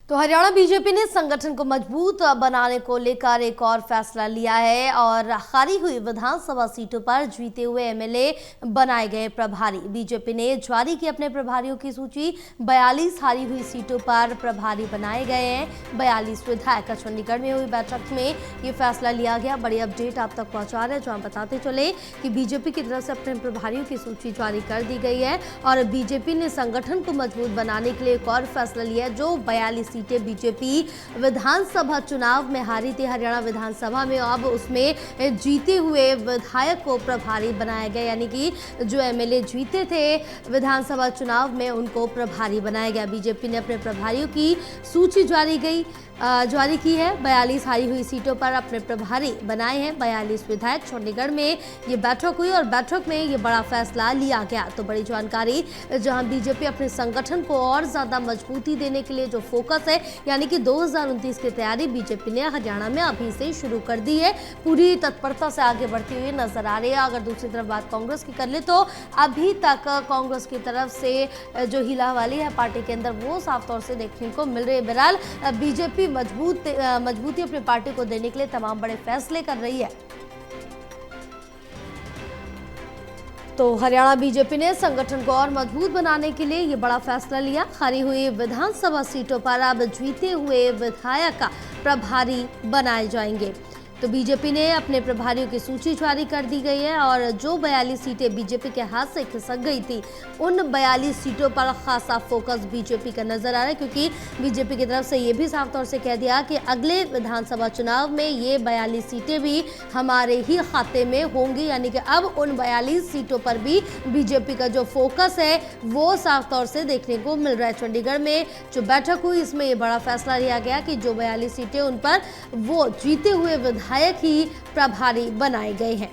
तो हरियाणा बीजेपी ने संगठन को मजबूत बनाने को लेकर एक और फैसला लिया है और हारी हुई विधानसभा सीटों पर जीते हुए एमएलए बनाए गए प्रभारी। बीजेपी ने जारी की अपने प्रभारियों की सूची। 42 हारी हुई सीटों पर प्रभारी बनाए गए हैं। 42 विधायक। चंडीगढ़ में हुई बैठक में ये फैसला लिया गया। बड़ी अपडेट आप तक पहुंचा रहे हैं, जो हम बताते चले कि बीजेपी की तरफ से अपने प्रभारियों की सूची जारी कर दी गई है और बीजेपी ने संगठन को मजबूत बनाने के लिए एक और फैसला लिया है। जो 42 सीटें बीजेपी विधानसभा चुनाव में हारी थी हरियाणा विधानसभा में, अब उसमें जीते हुए विधायक को प्रभारी बनाया गया, यानी कि जो एमएलए जीते थे विधानसभा चुनाव में उनको प्रभारी बनाया गया। बीजेपी ने अपने प्रभारियों की सूची जारी की है। 42 हारी हुई सीटों पर अपने प्रभारी बनाए हैं 42 विधायक। चंडीगढ़ में ये बैठक हुई और बैठक में ये बड़ा फैसला लिया गया। तो बड़ी जानकारी, जहां बीजेपी अपने संगठन को और ज्यादा मजबूती देने के लिए जो फोकस है, यानी कि 2029 की तैयारी बीजेपी ने हरियाणा में अभी से शुरू कर दी है। पूरी तत्परता से आगे बढ़ती हुई नजर आ रही है। अगर दूसरी तरफ बात कांग्रेस की कर ले तो अभी तक कांग्रेस की तरफ से जो हिलावाली है पार्टी के अंदर, वो साफ तौर से देखने को मिल रही है। बहरहाल बीजेपी मजबूती अपनी पार्टी को देने के लिए तमाम बड़े फैसले कर रही है। तो हरियाणा बीजेपी ने संगठन को और मजबूत बनाने के लिए ये बड़ा फैसला लिया। हारी हुई विधानसभा सीटों पर अब जीते हुए विधायक प्रभारी बनाए जाएंगे। तो बीजेपी ने अपने प्रभारियों की सूची जारी कर दी गई है और जो 42 सीटें बीजेपी के हाथ से खिसक गई थी, उन 42 सीटों पर खासा फोकस बीजेपी का नजर आ रहा है, क्योंकि बीजेपी की तरफ से ये भी साफ तौर से कह दिया कि अगले विधानसभा चुनाव में ये 42 सीटें भी हमारे ही खाते में होंगी, यानी कि अब उन 42 सीटों पर भी बीजेपी का जो फोकस है वो साफ तौर से देखने को मिल रहा है। चंडीगढ़ में जो बैठक हुई, इसमें ये बड़ा फैसला लिया गया कि जो 42 सीटें उन पर वो जीते हुए विधायक ही प्रभारी बनाए गए हैं।